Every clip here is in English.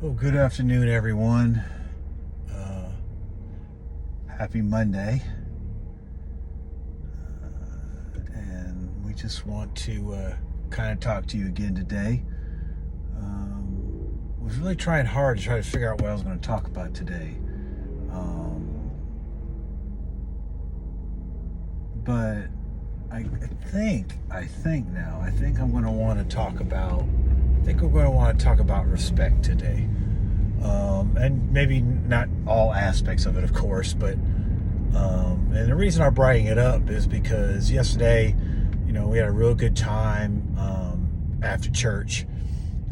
Well, good afternoon, everyone. Uh, Happy Monday. And we just want to kind of talk to you again today. Was really trying hard to try to figure out what I was going to talk about today. But I think I'm going to want to talk about, we're going to want to talk about respect today. And maybe not all aspects of it, of course, but and the reason I'm bringing it up is because yesterday, we had a real good time after church,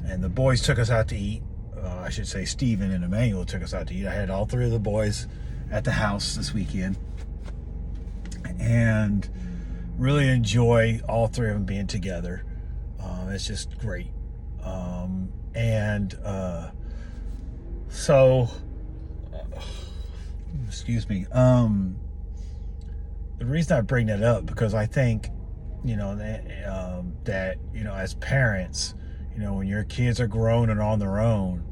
and the boys took us out to eat. I should say Stephen and Emmanuel took us out to eat. I had all three of the boys at the house this weekend, and really enjoy all three of them being together. It's just great. So, excuse me. The reason I bring that up because I think, that as parents, when your kids are grown and on their own,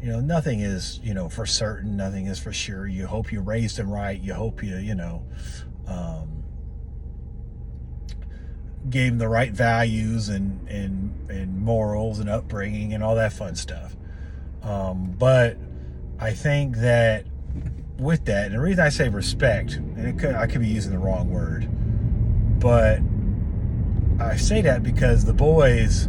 nothing is, for certain. Nothing is for sure. You hope you raised them right. You hope you gave them the right values and morals and upbringing and all that fun stuff. But I think that with that, and the reason I say respect, and I could be using the wrong word, but I say that because the boys,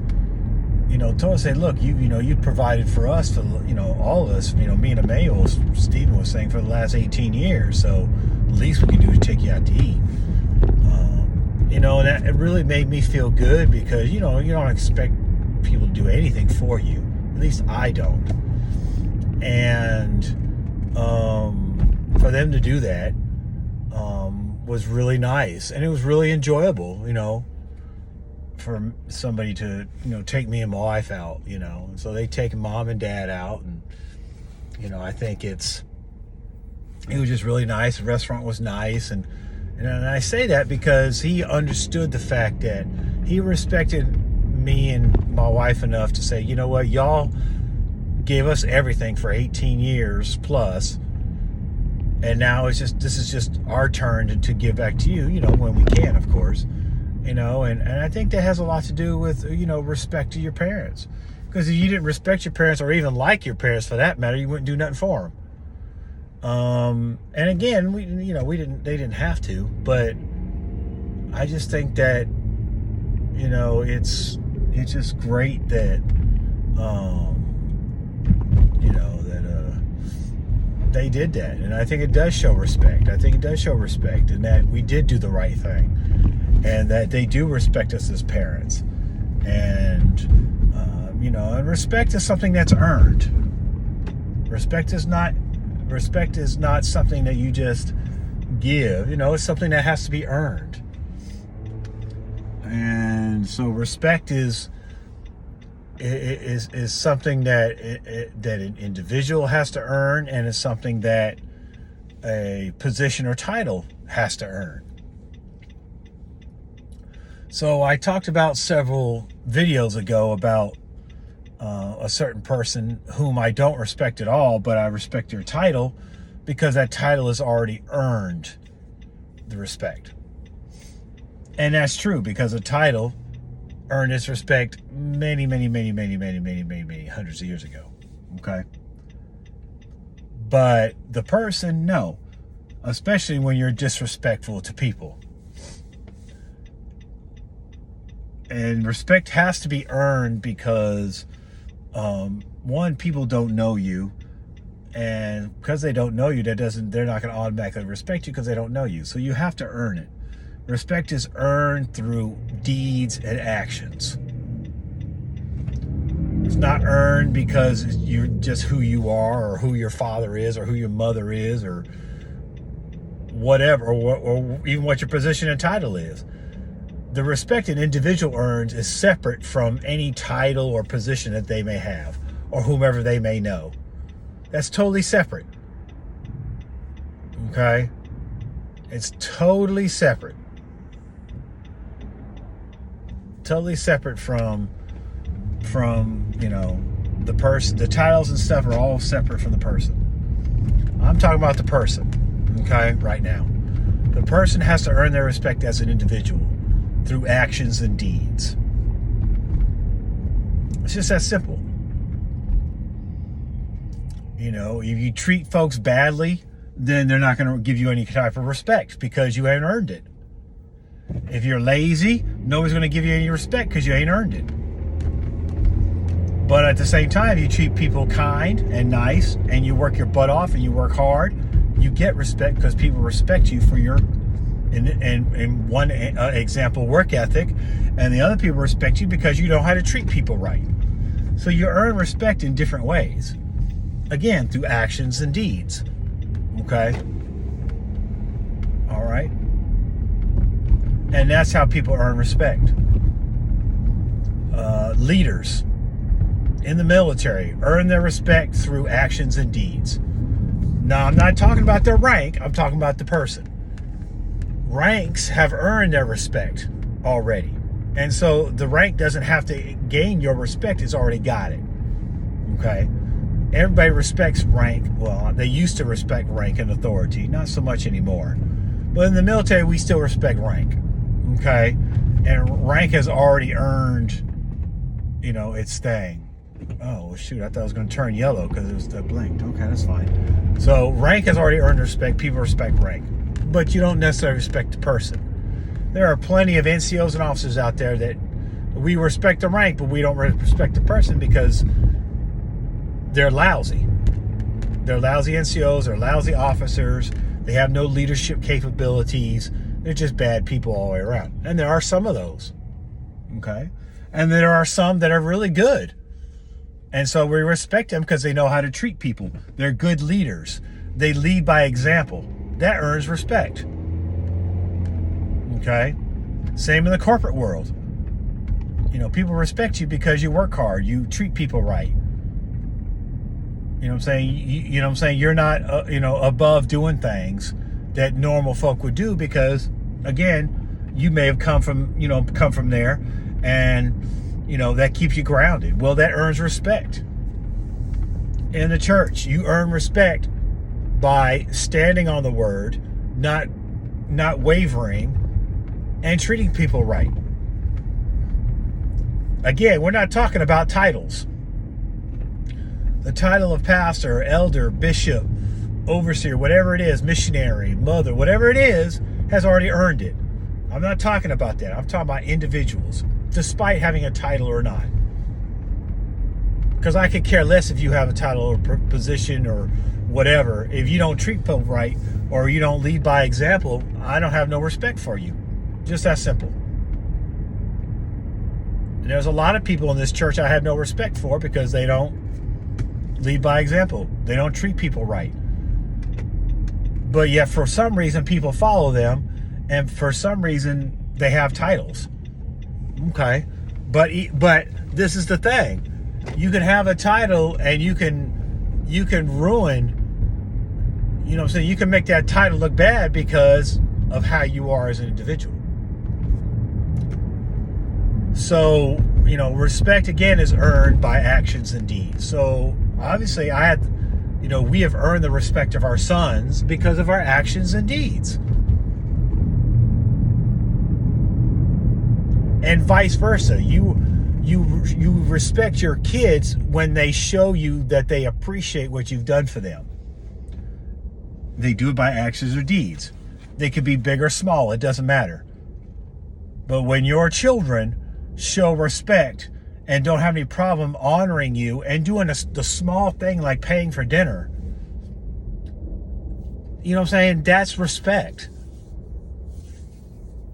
told us, say, look, you provided for us, all of us, me and Emmanuel, Stephen was saying, for the last 18 years. So the least we can do is take you out to eat. And that it really made me feel good because, you don't expect people to do anything for you. At least I don't. And for them to do that was really nice. And it was really enjoyable, for somebody to, take me and my wife out, So they take mom and dad out. And, I think it was just really nice. The restaurant was nice. And I say that because he understood the fact that he respected me and my wife enough to say, you know what, y'all gave us everything for 18 years plus, and now this is just our turn to give back to you, when we can, of course, and I think that has a lot to do with, respect to your parents, because if you didn't respect your parents or even like your parents for that matter, you wouldn't do nothing for them. And again, they didn't have to, but I just think that, it's just great that, they did that. And I think it does show respect. And that we did do the right thing, and that they do respect us as parents. And, and respect is something that's earned. Respect is not something that you just give, it's something that has to be earned. And so respect is something that that an individual has to earn, and is something that a position or title has to earn. So I talked about several videos ago about a certain person whom I don't respect at all, but I respect their title because that title has already earned the respect. And that's true, because a title earned its respect many hundreds of years ago. Okay? But the person, no. Especially when you're disrespectful to people. And respect has to be earned because one, people don't know you, and because they don't know you, they're not going to automatically respect you because they don't know you. So you have to earn it. Respect is earned through deeds and actions. It's not earned because you're just who you are, or who your father is, or who your mother is, or whatever, or even what your position and title is. The respect an individual earns is separate from any title or position that they may have, or whomever they may know. That's totally separate. Okay? It's totally separate. Totally separate from The person, the titles and stuff are all separate from the person. I'm talking about the person, okay, right now. The person has to earn their respect as an individual through actions and deeds. It's just that simple. You know, if you treat folks badly, then they're not going to give you any type of respect because you ain't earned it. If you're lazy, nobody's going to give you any respect because you ain't earned it. But at the same time, you treat people kind and nice, and you work your butt off and you work hard, you get respect because people respect you for your, in one example, work ethic, and the other people respect you because you know how to treat people right. So you earn respect in different ways. Again, through actions and deeds. Okay? All right? And that's how people earn respect. Leaders in the military earn their respect through actions and deeds. Now, I'm not talking about their rank, I'm talking about the person. Ranks have earned their respect already. And so the rank doesn't have to gain your respect, it's already got it. Okay? Everybody respects rank. Well, they used to respect rank and authority, not so much anymore. But in the military, we still respect rank. Okay? And rank has already earned, you know, its thing. Oh, shoot, I thought it was going to turn yellow because it was blinked. Okay, that's fine. So rank has already earned respect. People respect rank. But you don't necessarily respect the person. There are plenty of NCOs and officers out there that we respect the rank, but we don't respect the person because they're lousy. They're lousy NCOs, they're lousy officers, they have no leadership capabilities, they're just bad people all the way around. And there are some of those. Okay? And there are some that are really good. And so we respect them because they know how to treat people. They're good leaders. They lead by example. That earns respect. Okay? Same in the corporate world. You know, people respect you because you work hard, you treat people right. You know what I'm saying? You know what I'm saying? You're not, you know, above doing things that normal folk would do because, again, you may have come from there, and, you know, that keeps you grounded. Well, that earns respect. In the church, you earn respect by standing on the word, not wavering, and treating people right. Again, we're not talking about titles. The title of pastor, elder, bishop, overseer, whatever it is, missionary, mother, whatever it is, has already earned it. I'm not talking about that. I'm talking about individuals, despite having a title or not. Because I could care less if you have a title or position or whatever. If you don't treat people right or you don't lead by example, I don't have no respect for you. Just that simple. And there's a lot of people in this church I have no respect for because they don't lead by example. They don't treat people right. But yet for some reason people follow them, and for some reason they have titles. Okay. But this is the thing. You can have a title and you can ruin, you know what I'm saying, you can make that title look bad because of how you are as an individual. So, you know, respect again is earned by actions and deeds. So obviously we have earned the respect of our sons because of our actions and deeds. And vice versa. You respect your kids when they show you that they appreciate what you've done for them. They do it by actions or deeds. They could be big or small, it doesn't matter. But when your children show respect and don't have any problem honoring you and doing the small thing like paying for dinner, you know what I'm saying? That's respect.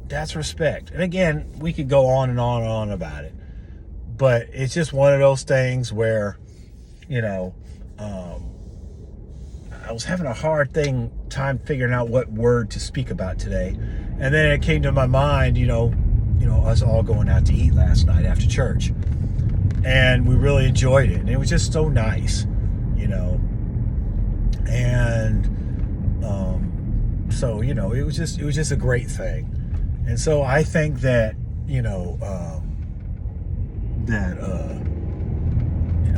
That's respect. And again, we could go on and on and on about it. But it's just one of those things where, you know, I was having a hard time figuring out what word to speak about today. And then it came to my mind, you know, us all going out to eat last night after church. And we really enjoyed it. And it was just so nice, you know. And so, you know, it was just a great thing. And so I think that,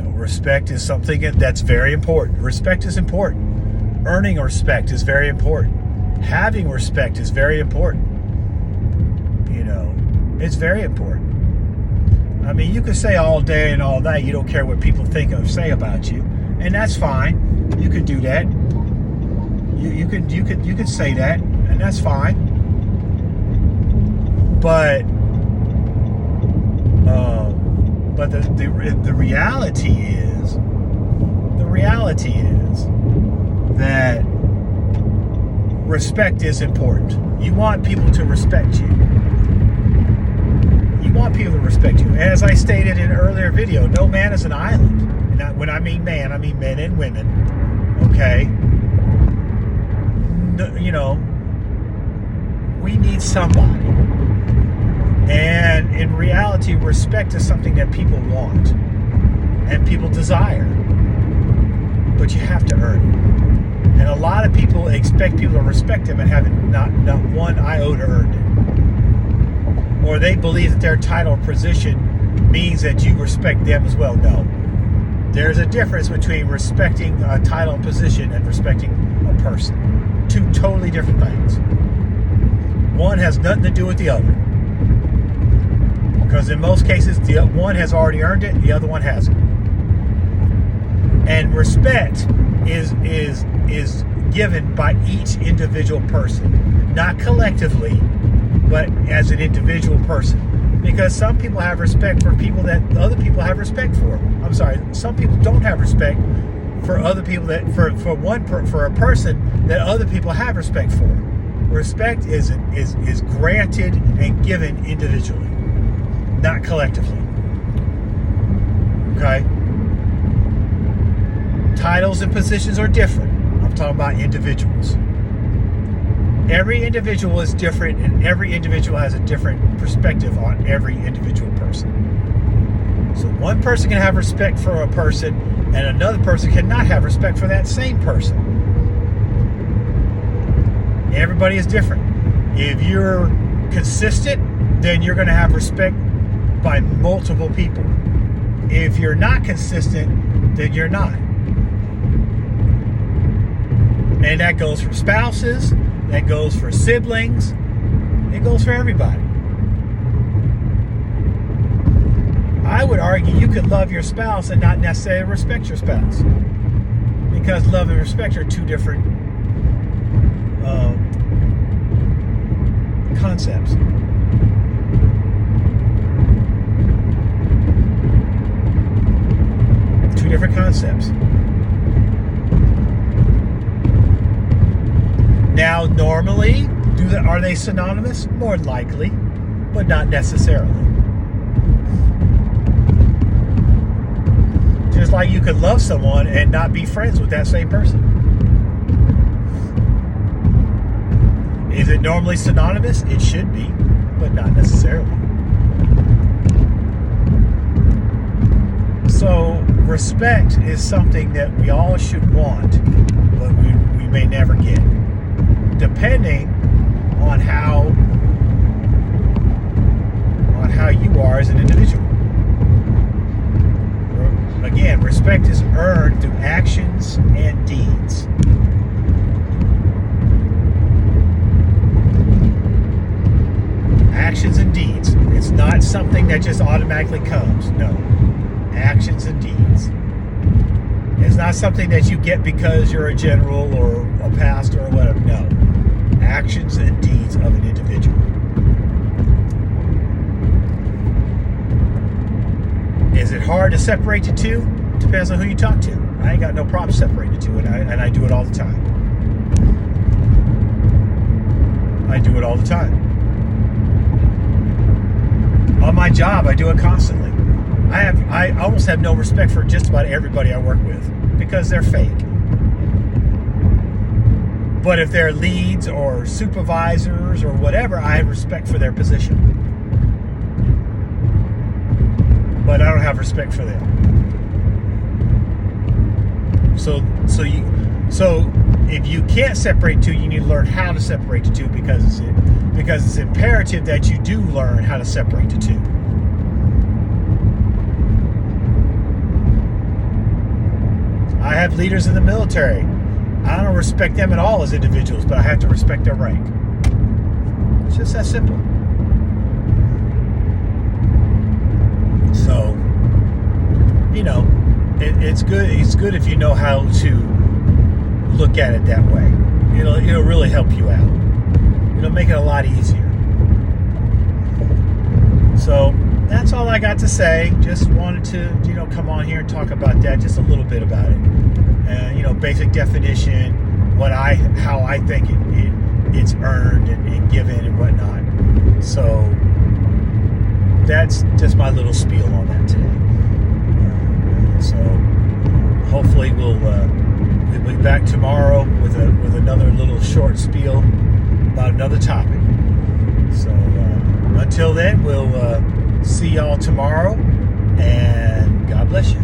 Respect is something that's very important. Respect is important. Earning respect is very important. Having respect is very important. It's very important. I mean, you can say all day and all night you don't care what people think or say about you, and that's fine. You could do that. You could say that, and that's fine. But the reality is that respect is important. You want people to respect you. You want people to respect you. As I stated in an earlier video, no man is an island. And when I mean man, I mean men and women. Okay? We need somebody. And in reality, respect is something that people want and people desire. But you have to earn it. And a lot of people expect people to respect them and haven't not one iota earned it. Or they believe that their title or position means that you respect them as well. No. There's a difference between respecting a title and position and respecting a person. Two totally different things. One has nothing to do with the other. Because in most cases, the one has already earned it, the other one hasn't. And respect is given by each individual person, not collectively, but as an individual person. Because some people have respect for people that other people have respect for. I'm sorry, some people don't have respect for other people that for a person that other people have respect for. Respect is granted and given individually, not collectively. Okay? Titles and positions are different. I'm talking about individuals. Every individual is different, and every individual has a different perspective on every individual person. So one person can have respect for a person, and another person cannot have respect for that same person. Everybody is different. If you're consistent, then you're going to have respect by multiple people. If you're not consistent, then you're not. And that goes for spouses, that goes for siblings, it goes for everybody. I would argue you could love your spouse and not necessarily respect your spouse. Because love and respect are two different concepts. Two different concepts. Now, normally, are they synonymous? More likely, but not necessarily. Just like you could love someone and not be friends with that same person. Is it normally synonymous? It should be, but not necessarily. So, respect is something that we all should want, but we may never get. Depending on how you are as an individual. Again, respect is earned through actions and deeds. Actions and deeds. It's not something that just automatically comes. No. Actions and deeds. It's not something that you get because you're a general or a pastor or whatever. No. Actions and deeds of an individual. Is it hard to separate the two? Depends on who you talk to. I ain't got no problem separating the two, and I do it all the time. I do it all the time. On my job, I do it constantly. I almost have no respect for just about everybody I work with because they're fake. But if they're leads or supervisors or whatever, I have respect for their position. But I don't have respect for them. So if you can't separate two, you need to learn how to separate the two because it's imperative that you do learn how to separate the two. I have leaders in the military. I don't respect them at all as individuals, but I have to respect their rank. It's just that simple. So, you know, it's good. It's good if you know how to look at it that way. It'll really help you out. It'll make it a lot easier. So that's all I got to say. Just wanted to, come on here and talk about that, just a little bit about it. And, basic definition, how I think it's earned and given and whatnot. So that's just my little spiel on that today. So hopefully we'll be back tomorrow with another little short spiel about another topic. So until then, we'll see y'all tomorrow, and God bless you.